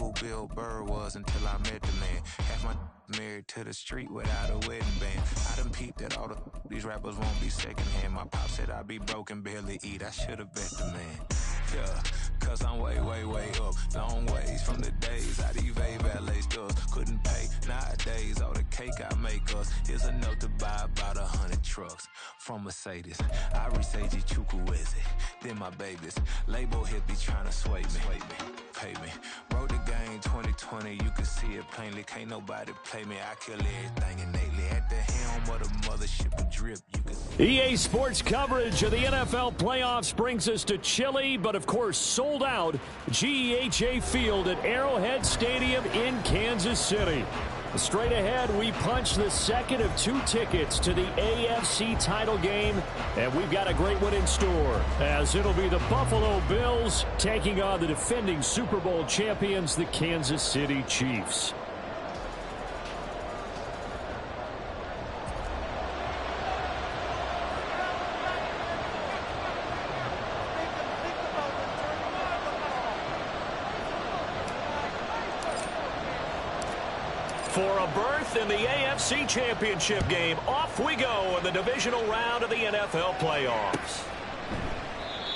who Bill Burr was until I met the man. Half my married to the street without a wedding band. I done peeped that all these rappers won't be secondhand. My pop said I'd be broken, barely eat. I should've bet the man. Yeah, cause I'm way, way, way up. Long ways from the days I evade valet stores. Couldn't pay. Nowadays, all the cake I make us is enough to buy about 100 trucks from Mercedes. I Seiji Chukwueze, then my babies. Label hit be trying to sway me, pay me. Wrote the game 2020, you can see it plainly. Can't nobody play me. I kill everything innately. At the helm of the mothership of drip, you can see. EA Sports coverage of the NFL playoffs brings us to chilly, but of course sold out GEHA Field at Arrowhead Stadium in Kansas City. Straight ahead, we punch the second of 2 tickets to the AFC title game, and we've got a great one in store, as it'll be the Buffalo Bills taking on the defending Super Bowl champions, the Kansas City Chiefs. For a berth in the AFC Championship game, off we go in the divisional round of the NFL playoffs.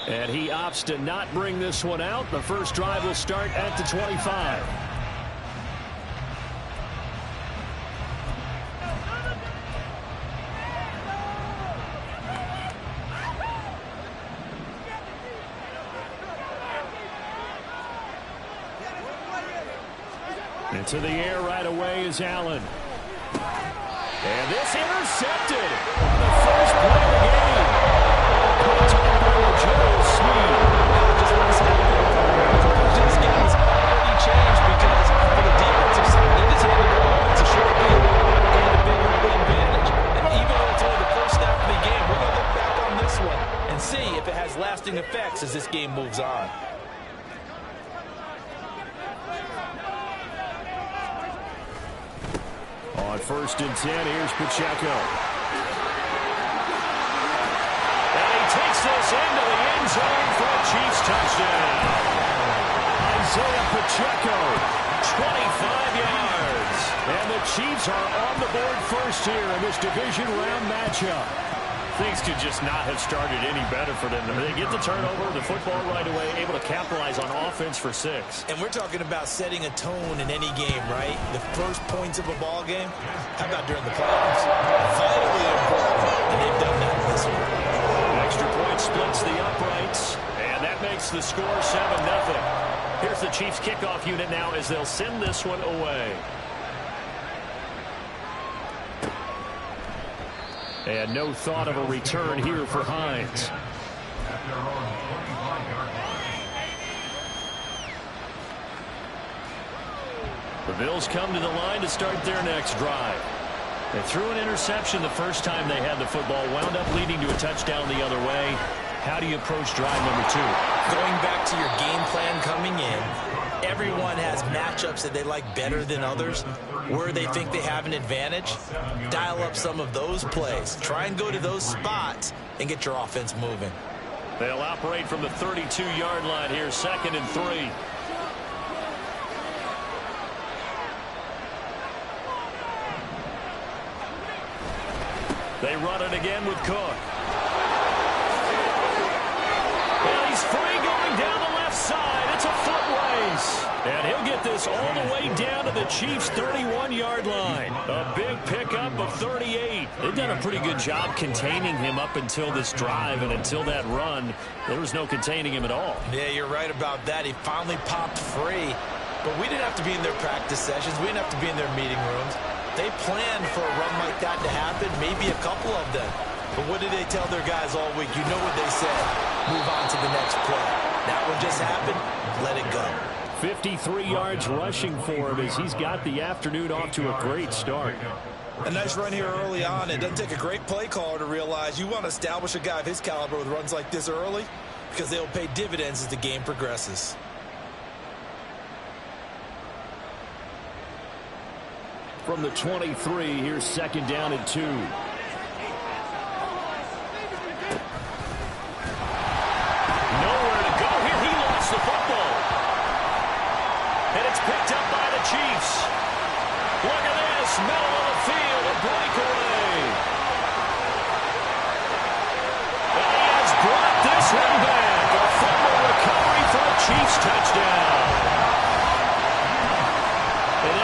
And he opts to not bring this one out. The first drive will start at the 25. Into the air right away is Allen. And this intercepted on the first play of the game. Caught by Joe Snead. This game's already changed because for the defensive side, they just handed the ball. It's a short game and a big early advantage. And even though it's only the first snap of the game, we're going to look back on this one and see if it has lasting effects as this game moves on. On 1st and 10, here's Pacheco. And he takes this into the end zone for a Chiefs touchdown. Isaiah Pacheco, 25 yards. And the Chiefs are on the board first here in this division round matchup. Things could just not have started any better for them. They get the turnover, the football right away, able to capitalize on offense for 6. And we're talking about setting a tone in any game, right? The first points of a ball game. How about during the playoffs? Vitally important, and they've done that in this one. Extra point splits the uprights, and that makes the score 7-0. Here's the Chiefs kickoff unit now as they'll send this one away. And no thought of a return here for Hines. The Bills come to the line to start their next drive. They threw an interception the first time they had the football, wound up leading to a touchdown the other way. How do you approach drive number 2? Going back to your game plan coming in, everyone has matchups that they like better than others. Where they think they have an advantage, dial up some of those plays. Try and go to those spots and get your offense moving. They'll operate from the 32-yard line here, 2nd and 3. They run it again with Cook. And he's free going down the left side. It's a foot race. And he'll get this all the way down to the Chiefs' 31-yard line. A big pickup of 38. They've done a pretty good job containing him up until this drive, and until that run, there was no containing him at all. Yeah, you're right about that. He finally popped free. But we didn't have to be in their practice sessions. We didn't have to be in their meeting rooms. They planned for a run like that to happen, maybe a couple of them. But what did they tell their guys all week? You know what they said. Move on to the next play. That one just happened. Let it go. 53 yards rushing for him as he's got the afternoon off to a great start. A nice run here early on. It doesn't take a great play caller to realize you want to establish a guy of his caliber with runs like this early because they'll pay dividends as the game progresses. From the 23, here's 2nd down and 2. Nowhere to go here. He lost the football. And it's picked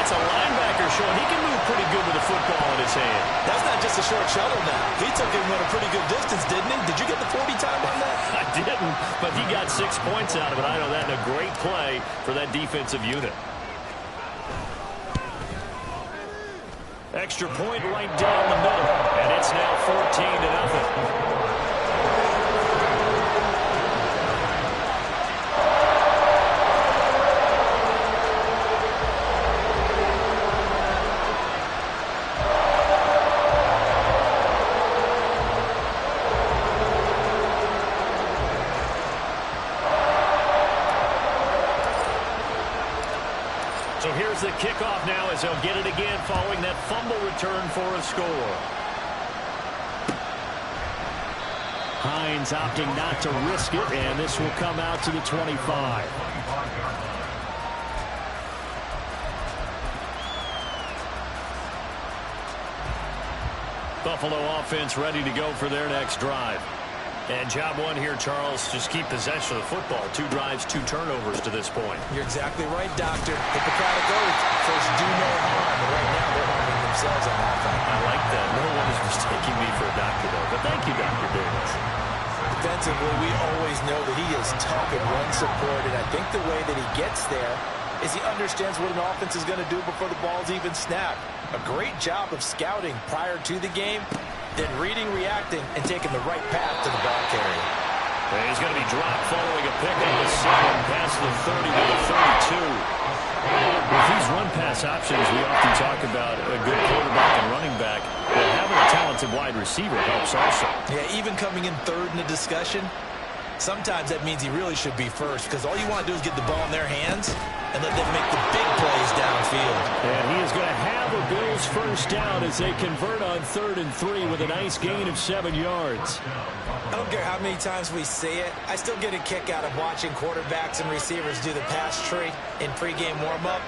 That's a linebacker showing he can move pretty good with a football in his hand. That's not just a short shuttle now. He took him at a pretty good distance, didn't he? Did you get the 40 time on that? I didn't, but he got 6 points out of it. I know that in a great play for that defensive unit. Extra point right down the middle, and it's now 14-0. So here's the kickoff now as he'll get it again following that fumble return for a score. Hines opting not to risk it, and this will come out to the 25. Buffalo offense ready to go for their next drive. And job one here, Charles, just keep possession of the football. 2 drives, 2 turnovers to this point. You're exactly right, Doctor. Hippocratic oath. First, do no harm. And right now, they're harming themselves on offense. I like that. No one is mistaking me for a doctor, though. But thank you, Dr. Davis. Defensively, we always know that he is tough and run support. And I think the way that he gets there is he understands what an offense is going to do before the ball's even snapped. A great job of scouting prior to the game, then reading, reacting, and taking the right path to the ball carrier. And he's going to be dropped following a pick on the 7, past the 30 to the 32. With these run-pass options, we often talk about a good quarterback and running back, but having a talented wide receiver helps also. Yeah, even coming in third in the discussion, sometimes that means he really should be first, because all you want to do is get the ball in their hands and let them make the big plays downfield. And he is going to have a Bills first down as they convert on 3rd and 3 with a nice gain of 7 yards. I don't care how many times we say it, I still get a kick out of watching quarterbacks and receivers do the pass tree in pregame warm-up.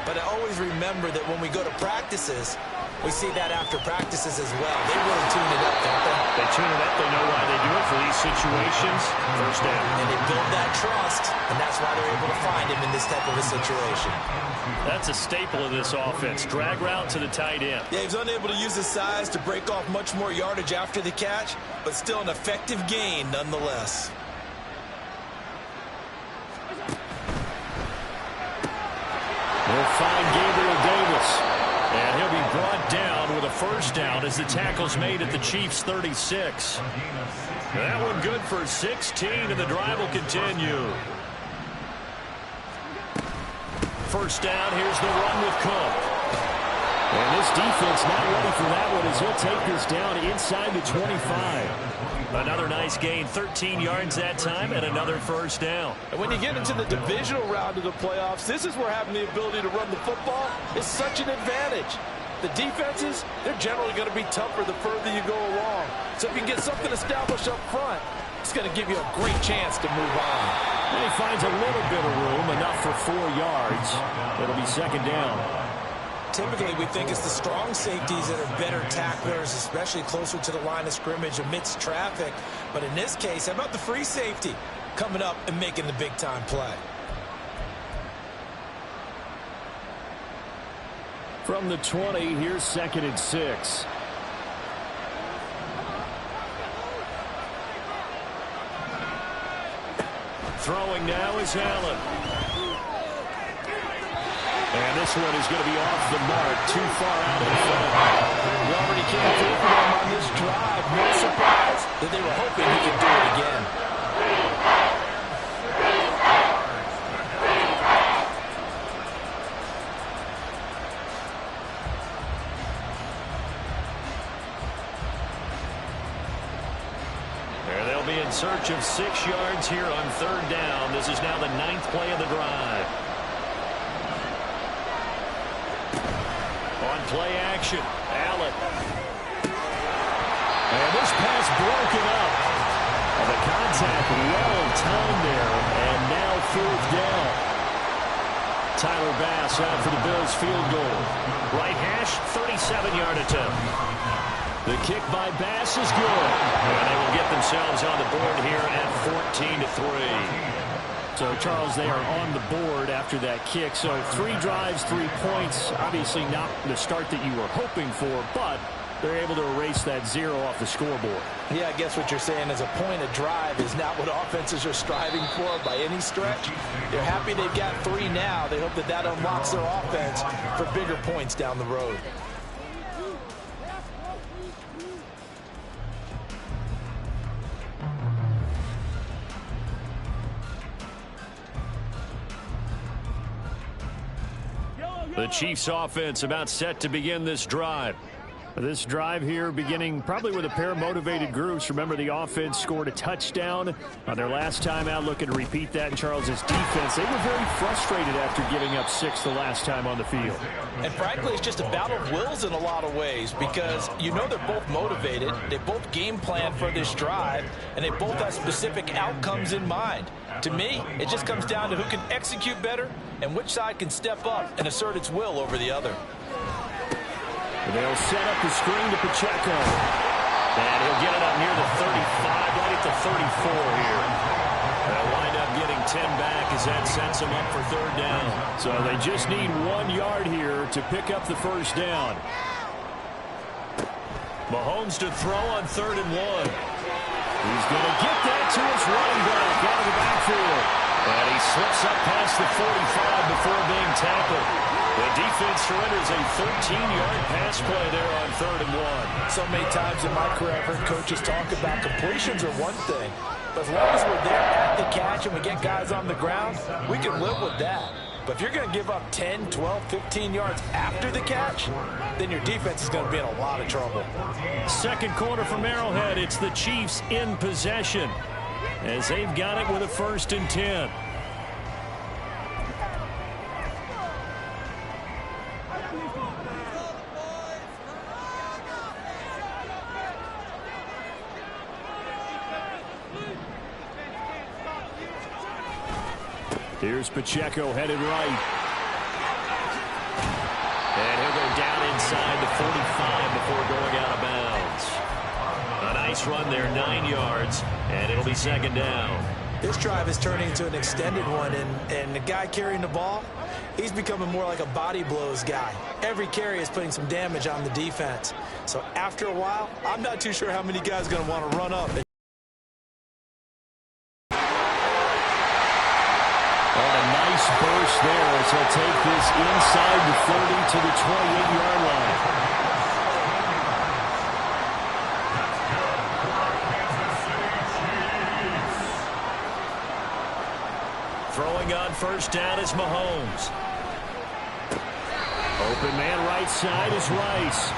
But I always remember that when we go to practices, we see that after practices as well. They really tune it up, don't they? They tune it up. They know why they do it for these situations. First down. And they build that trust, and that's why they're able to find him in this type of a situation. That's a staple of this offense. Drag route to the tight end. Yeah, he's unable to use his size to break off much more yardage after the catch, but still an effective gain nonetheless. We'll find Gabriel Davis. And he'll be brought down with a first down as the tackle's made at the Chiefs' 36. That one good for 16, and the drive will continue. First down, here's the run with Cook. And this defense not ready for that one as he'll take this down inside the 25. Another nice gain, 13 yards that time, and another first down. And when you get into the divisional round of the playoffs, this is where having the ability to run the football is such an advantage. The defenses, they're generally going to be tougher the further you go along. So if you can get something established up front, it's going to give you a great chance to move on. And he finds a little bit of room, enough for 4 yards. It'll be second down. Typically, we think it's the strong safeties that are better tacklers, especially closer to the line of scrimmage amidst traffic. But in this case, how about the free safety coming up and making the big-time play? From the 20, here's 2nd and 6. Throwing now is Allen. And this one is going to be off the mark, too far out in front. We already came through for them on this drive. No surprise that they were hoping he could do it again. They'll be in search of 6 yards here on 3rd down. This is now the 9th play of the drive. On play action, Allen. And this pass broken up. And the contact well timed there, and now 4th down. Tyler Bass out for the Bills field goal. Right hash, 37-yard attempt. The kick by Bass is good. And they will get themselves on the board here at 14-3. So, Charles, they are on the board after that kick. So 3 drives, 3 points. Obviously not the start that you were hoping for, but they're able to erase that 0 off the scoreboard. Yeah, I guess what you're saying is a point of drive is not what offenses are striving for by any stretch. They're happy they've got 3 now. They hope that that unlocks their offense for bigger points down the road. The Chiefs offense about set to begin this drive. This drive here beginning probably with a pair of motivated groups. Remember, the offense scored a touchdown on their last time out, looking to repeat that in Charles's defense. They were very frustrated after giving up 6 the last time on the field. And frankly, it's just a battle of wills in a lot of ways because you know they're both motivated. They both game plan for this drive, and they both have specific outcomes in mind. To me, it just comes down to who can execute better and which side can step up and assert its will over the other. They'll set up the screen to Pacheco. And he'll get it up near the 35, right at the 34 here. They'll wind up getting 10 back as that sets them up for 3rd down. So they just need 1 yard here to pick up the 1st down. Mahomes to throw on 3rd and 1. He's going to get that to his running back out of the backfield. And he slips up past the 45 before being tackled. The defense surrenders a 13-yard pass play there on 3rd and 1. So many times in my career, I've heard coaches talk about completions are one thing. But as long as we're there at the catch and we get guys on the ground, we can live with that. But if you're going to give up 10, 12, 15 yards after the catch, then your defense is going to be in a lot of trouble. Second quarter from Arrowhead. It's the Chiefs in possession as they've got it with a 1st and 10. Here's Pacheco headed right. And he'll go down inside the 45 before going out of bounds. A nice run there, 9 yards, and it'll be 2nd down. This drive is turning into an extended one, and the guy carrying the ball, he's becoming more like a body blows guy. Every carry is putting some damage on the defense. So after a while, I'm not too sure how many guys are going to want to run up. Burst there as he'll take this inside the 30 to the 28-yard line. Throwing on 1st down is Mahomes. Open man right side is Rice.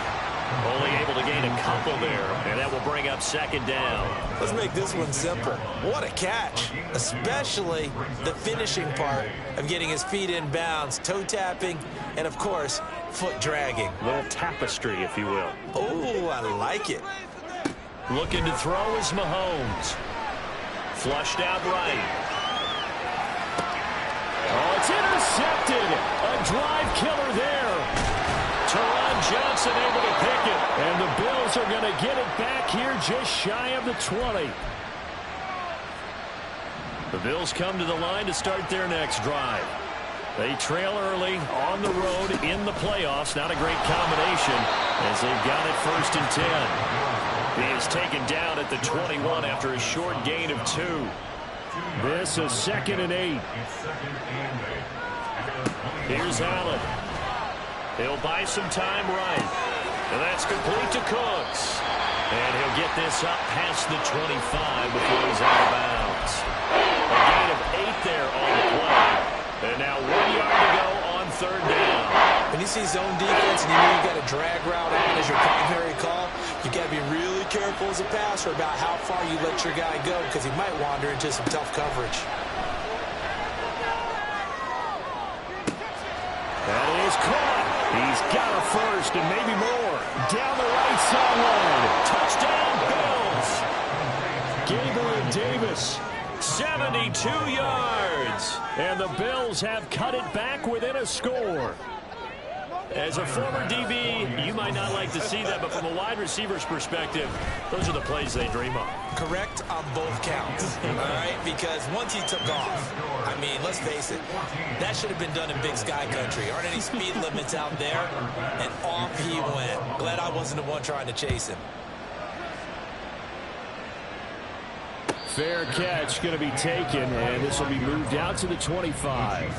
Only able to gain a couple there, and that will bring up 2nd down. Let's make this one simple. What a catch, especially the finishing part of getting his feet in bounds, toe tapping, and, of course, foot dragging. A little tapestry, if you will. Oh, I like it. Looking to throw is Mahomes. Flushed out right. Oh, it's intercepted. A drive killer there. Teron Johnson able to pick it. And the Bills are going to get it back here just shy of the 20. The Bills come to the line to start their next drive. They trail early on the road in the playoffs. Not a great combination as they've got it 1st and 10. He is taken down at the 21 after a short gain of 2. This is 2nd and 8. Here's Allen. He'll buy some time right. And that's complete to Cooks. And he'll get this up past the 25 before he's out of bounds. A gain of 8 there on the play. And now 1 yard to go on 3rd down. When you see zone defense and you know you got a drag route on as your primary call, you got to be really careful as a passer about how far you let your guy go because he might wander into some tough coverage. That is caught. He's got a 1st and maybe more. Down the right sideline. Touchdown, Bills. Gabriel Davis, 72 yards. And the Bills have cut it back within a score. As a former DB, you might not like to see that, but from a wide receiver's perspective, those are the plays they dream of. Correct on both counts, all right? Because once he took off, I mean, let's face it, that should have been done in Big Sky Country. Aren't any speed limits out there? And off he went. Glad I wasn't the one trying to chase him. Fair catch going to be taken, and this will be moved out to the 25.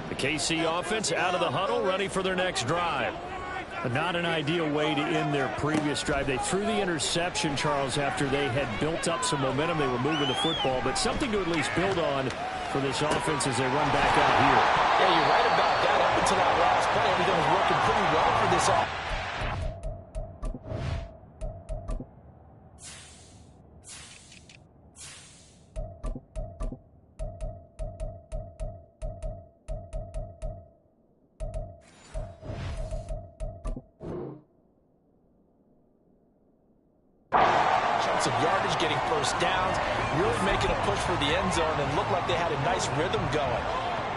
The KC offense out of the huddle, ready for their next drive. But not an ideal way to end their previous drive. They threw the interception, Charles, after they had built up some momentum. They were moving the football, but something to at least build on for this offense as they run back out here. Yeah, you're right about that. Up until that last play, everything was working pretty well for this offense. Of yardage, getting first downs, really making a push for the end zone, and looked like they had a nice rhythm going.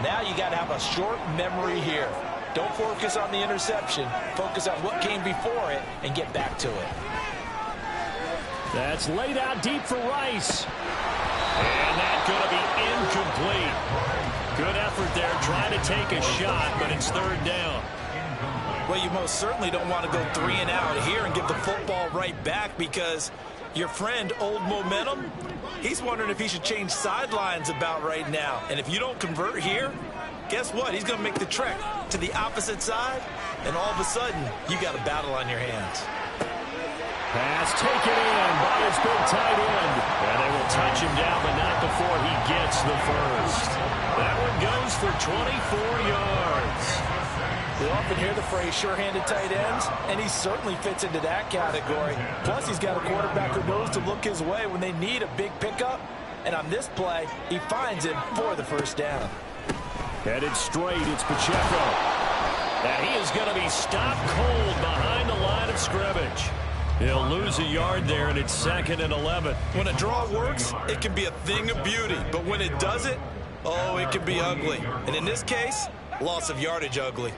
Now you got to have a short memory here. Don't focus on the interception. Focus on what came before it and get back to it. That's laid out deep for Rice. And that's going to be incomplete. Good effort there, trying to take a shot, but it's third down. Well, you most certainly don't want to go 3 and out here and give the football right back, because your friend, Old Momentum, he's wondering if he should change sidelines about right now. And if you don't convert here, guess what? He's going to make the trek to the opposite side, and all of a sudden, you got a battle on your hands. Pass taken in by his big tight end. And they will touch him down, but not before he gets the first. That one goes for 24 yards. We often hear the phrase sure-handed tight ends, and he certainly fits into that category. Plus, he's got a quarterback who knows to look his way when they need a big pickup. And on this play, he finds him for the first down. Headed straight, it's Pacheco. And he is going to be stopped cold behind the line of scrimmage. He'll lose a yard there, and it's 2nd and 11. When a draw works, it can be a thing of beauty. But when it doesn't, oh, it can be ugly. And in this case, loss of yardage ugly.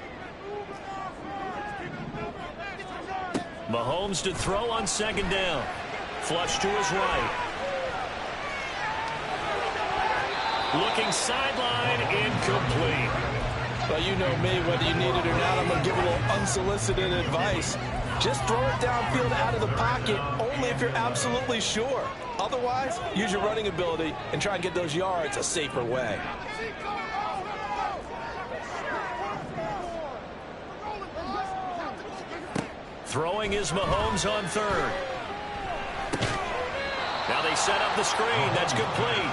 Mahomes to throw on 2nd down. Flush to his right. Looking sideline, incomplete. Well, you know me, whether you need it or not, I'm going to give a little unsolicited advice. Just throw it downfield out of the pocket only if you're absolutely sure. Otherwise, use your running ability and try and get those yards a safer way. Throwing is Mahomes on 3rd. Now they set up the screen. That's complete.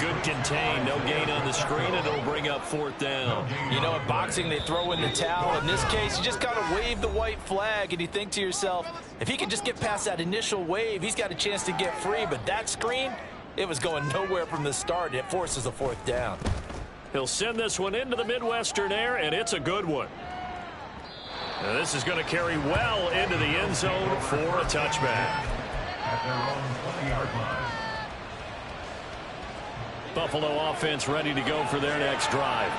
Good contain. No gain on the screen, and it'll bring up 4th down. You know, in boxing, they throw in the towel. In this case, you just got to wave the white flag, and you think to yourself, if he can just get past that initial wave, he's got a chance to get free. But that screen, it was going nowhere from the start. It forces a 4th down. He'll send this one into the Midwestern air, and it's a good one. Now this is going to carry well into the end zone for a touchback. At their own 20-yard line. Buffalo offense ready to go for their next drive.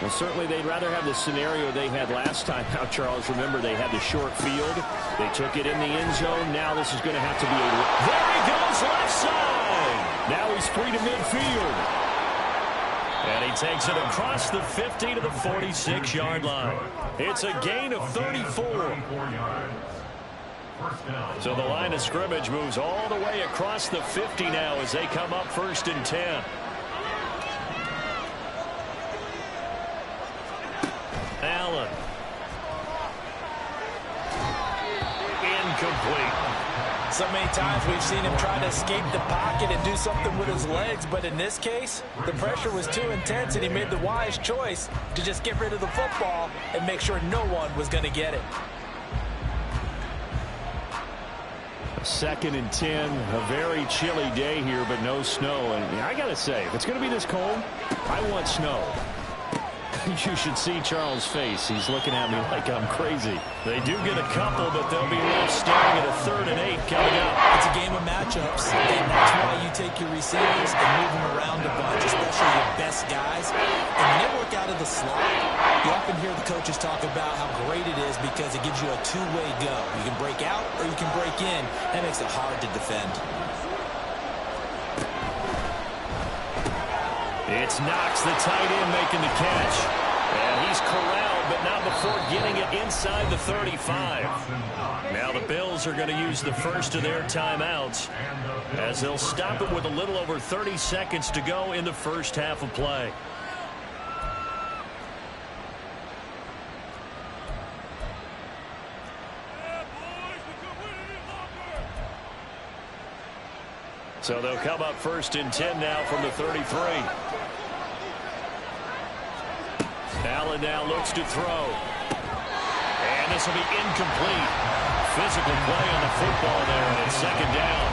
Well, certainly they'd rather have the scenario they had last time. Now, Charles, remember they had the short field. They took it in the end zone. Now this is going to have to be a... There he goes, left side. Now he's free to midfield. And he takes it across the 50 to the 46-yard line. It's a gain of 34. So the line of scrimmage moves all the way across the 50 now as they come up 1st and 10. Allen. Incomplete. So many times we've seen him try to escape the pocket and do something with his legs, but in this case, the pressure was too intense, and he made the wise choice to just get rid of the football and make sure no one was going to get it. 2nd and 10, a very chilly day here, but no snow. And I got to say, if it's going to be this cold, I want snow. You should see Charles' face. He's looking at me like I'm crazy. They do get a couple, but they'll be left staring at a 3rd and 8 coming up. It's a game of matchups, and that's why you take your receivers and move them around a bunch, especially your best guys. And when they work out of the slot, you often hear the coaches talk about how great it is because it gives you a two-way go. You can break out or you can break in. That makes it hard to defend. It's Knox, the tight end, making the catch. And he's corralled, but not before getting it inside the 35. Now the Bills are going to use the first of their timeouts as they'll stop it with a little over 30 seconds to go in the first half of play. So they'll come up first and 10 now from the 33. Allen now looks to throw. And this will be incomplete. Physical play on the football there, and it's second down.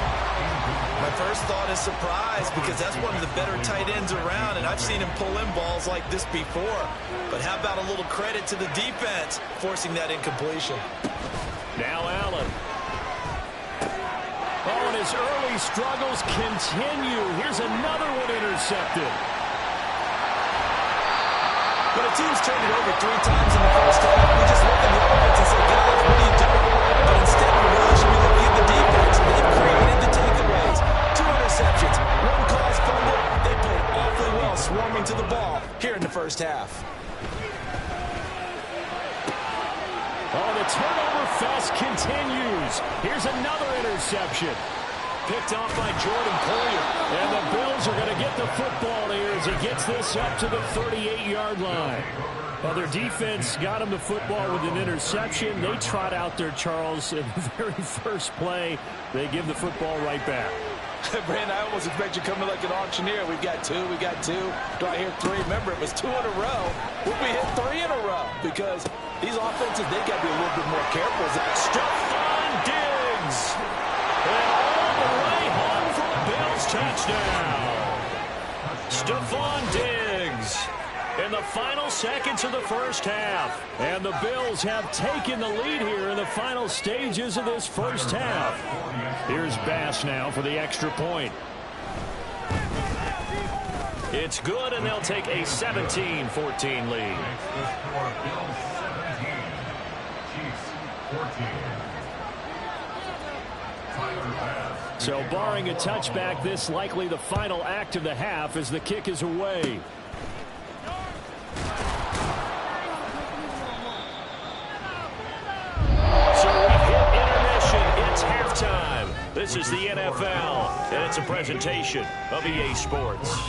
My first thought is surprise because that's one of the better tight ends around, and I've seen him pull in balls like this before. But how about a little credit to the defense forcing that incompletion? Now Allen. Oh, and his early struggles continue. Here's another one intercepted. When a team's turned it over 3 times in the first half, we just look at the offense and say, guys, what are you doing? But instead, we really should be looking at the defense. They've created the takeaways. 2 interceptions, 1 caused fumble. They played awfully well swarming to the ball here in the first half. Oh, the turnover fest continues. Here's another interception. Picked off by Jordan Poyer. And the Bills are going to get the football here as he gets this up to the 38-yard line. Well, their defense got him the football with an interception. They trot out there, Charles, in the very first play. They give the football right back. Brandon, I almost expect you coming like an auctioneer. We've got 2, we got 2. Do I hear 3? Remember, it was 2 in a row. Will we hit 3 in a row? Because these offenses, they got to be a little bit more careful. Stephon Diggs. And all the way home for a Bills touchdown. Stephon Diggs in the final seconds of the first half. And the Bills have taken the lead here in the final stages of this first half. Here's Bass now for the extra point. It's good, and they'll take a 17-14 lead. So barring a touchback, this likely the final act of the half as the kick is away. So we've hit intermission. It's halftime. This is the NFL, and it's a presentation of EA Sports.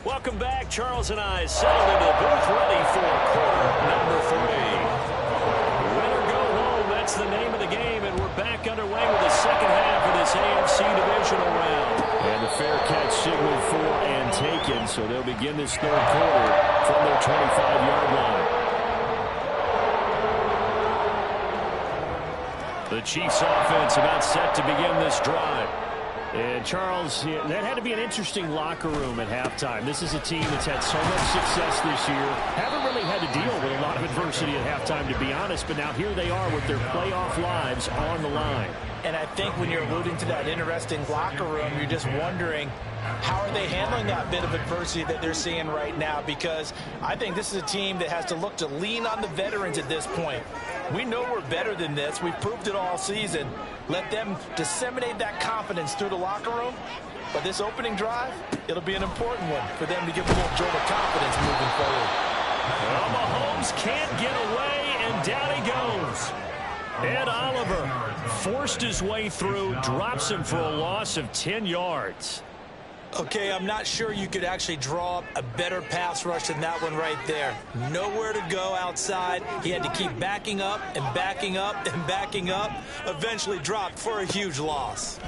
Welcome back. Charles and I settled into the booth ready for quarter number 3. Win or go home, that's the name of the game, and we're back underway with the second half of this AFC divisional round. And the fair catch signaled for and taken, so they'll begin this third quarter from their 25-yard line. The Chiefs offense about set to begin this drive. And, Charles, that had to be an interesting locker room at halftime. This is a team that's had so much success this year. Haven't really had to deal with a lot of adversity at halftime, to be honest. But now here they are with their playoff lives on the line. And I think when you're alluding to that interesting locker room, you're just wondering, how are they handling that bit of adversity that they're seeing right now? Because I think this is a team that has to look to lean on the veterans at this point. We know we're better than this. We've proved it all season. Let them disseminate that confidence through the locker room. But this opening drive, it'll be an important one for them to give a little jolt of confidence moving forward. Well, Mahomes can't get away, and down he goes. Ed Oliver forced his way through, drops him for a loss of 10 yards. Okay, I'm not sure you could actually draw up a better pass rush than that one right there. Nowhere to go outside. He had to keep backing up and backing up and backing up. Eventually dropped for a huge loss.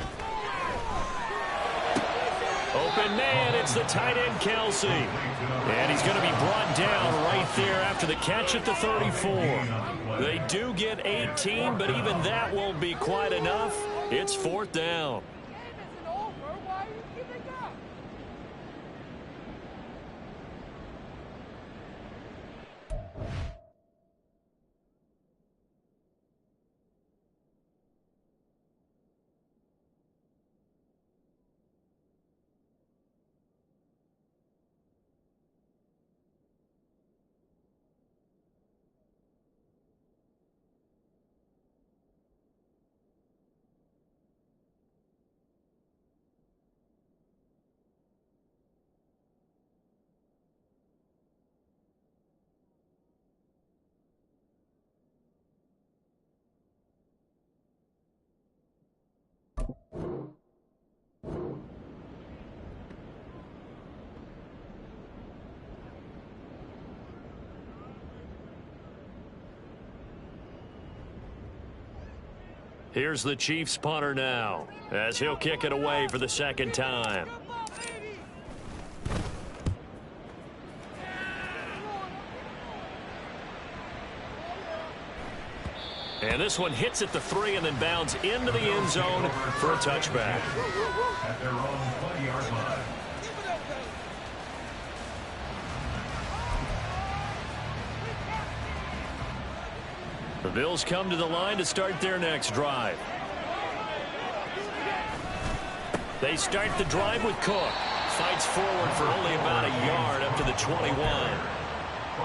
Open man, it's the tight end, Kelsey. And he's going to be brought down right there after the catch at the 34. They do get 18, but even that won't be quite enough. It's 4th down. Here's the Chiefs punter now, as he'll kick it away for the 2nd time. And this one hits at the 3 and then bounds into the end zone for a touchback. At their own 20-yard line. The Bills come to the line to start their next drive. They start the drive with Cook. Fights forward for only about a yard up to the 21.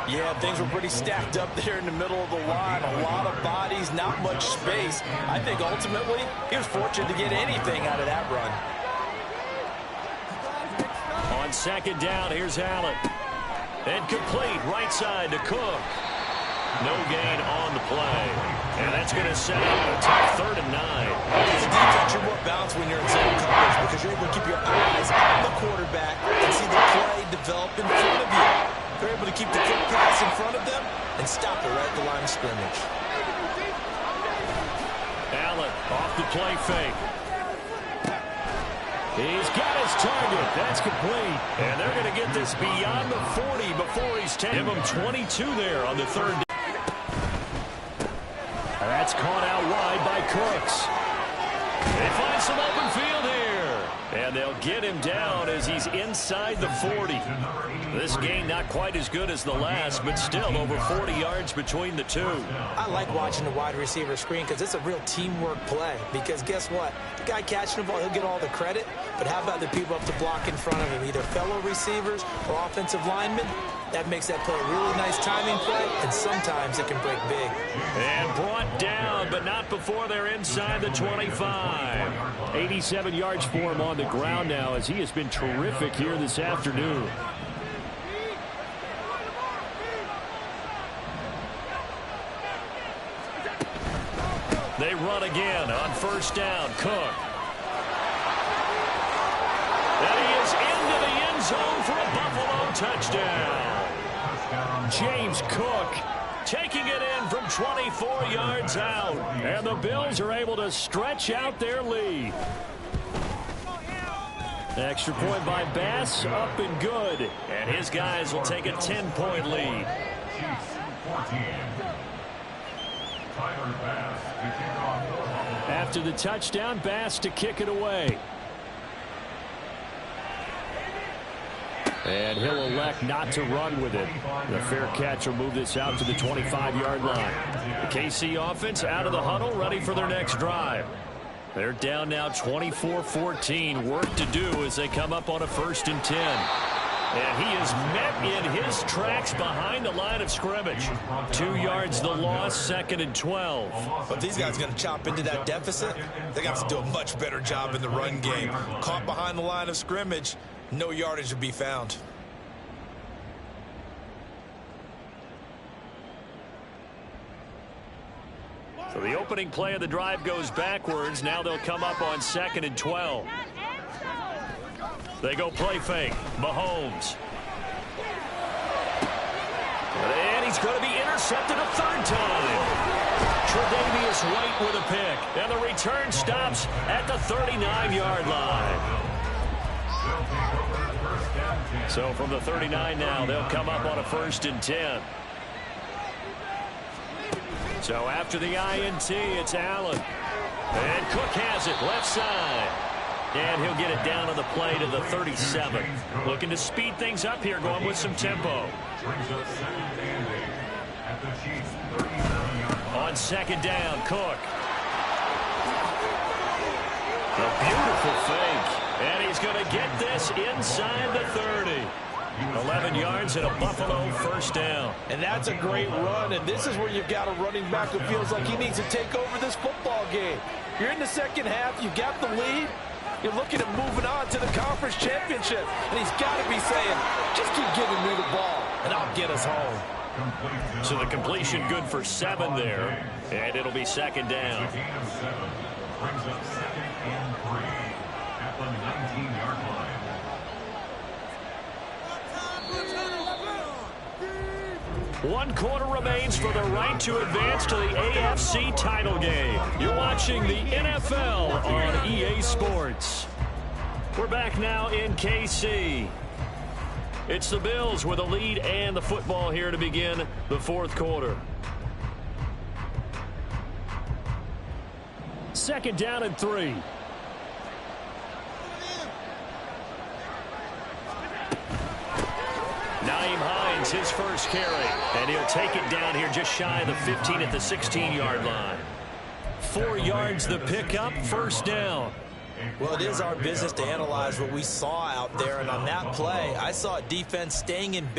Yeah, things were pretty stacked up there in the middle of the line. A lot of bodies, not much space. I think ultimately he was fortunate to get anything out of that run. On 2nd down, here's Allen. And complete right side to Cook. No gain on the play. And that's going to set up a tough 3rd and 9. As a defense, you're more balanced when you're in zone coverage because you're able to keep your eyes on the quarterback and see the play develop in front of you. They're able to keep the quick pass in front of them and stop it right at the line of scrimmage. Allen off the play fake. He's got his target. That's complete. And they're going to get this beyond the 40 before he's taken. Give him 22 there on the 3rd down. That's caught out wide by Cooks. They find some open field here. And they'll get him down as he's inside the 40. This game not quite as good as the last, but still over 40 yards between the two. I like watching the wide receiver screen because it's a real teamwork play. Because guess what? The guy catching the ball, he'll get all the credit. But how about the people up to block in front of him, either fellow receivers or offensive linemen? That makes that play a really nice timing play, and sometimes it can break big. And brought down, but not before they're inside the 25. 87 yards for him on the ground now, as he has been terrific here this afternoon. They run again on 1st down. Cook. And he is into the end zone for a Buffalo touchdown. James Cook taking it in from 24 yards out. And the Bills are able to stretch out their lead. Extra point by Bass, up and good. And his guys will take a 10-point lead. Chiefs 14. Tyler Bass to kick off. After the touchdown, Bass to kick it away. And he'll elect not to run with it. The fair catch will move this out to the 25-yard line. The KC offense out of the huddle, ready for their next drive. They're down now 24-14. Work to do as they come up on a 1st and 10. And he is met in his tracks behind the line of scrimmage. 2 yards the loss, 2nd and 12. But these guys are going to chop into that deficit. They got to do a much better job in the run game. Caught behind the line of scrimmage, no yardage to be found. So the opening play of the drive goes backwards. Now they'll come up on 2nd and 12. They go play fake. Mahomes. And he's going to be intercepted a third time. Tre'Davious White with a pick. And the return stops at the 39-yard line. So from the 39 now, they'll come up on a 1st and 10. So after the INT, it's Allen. And Cook has it left side. And he'll get it down on the play to the 37. Looking to speed things up here, going with some tempo. On 2nd down, Cook. A beautiful fake. And he's going to get this inside the 30. 11 yards and a Buffalo 1st down. And that's a great run, and this is where you've got a running back who feels like he needs to take over this football game. You're in the second half, you got the lead, you're looking at moving on to the conference championship, and he's got to be saying, just keep giving me the ball, and I'll get us home. So the completion good for 7 there, and it'll be 2nd down. Brings up 2nd and 3 at the 19-yard line. One quarter remains for the right to advance to the AFC title game. You're watching the NFL on EA Sports. We're back now in KC. It's the Bills with a lead and the football here to begin the 4th quarter. 2nd down and 3. Nyheim Hines, his first carry, and he'll take it down here just shy of the 15 at the 16-yard line. 4 yards the pickup, 1st down. Well, it is our business to analyze what we saw out there, and on that play, I saw a defense staying in base.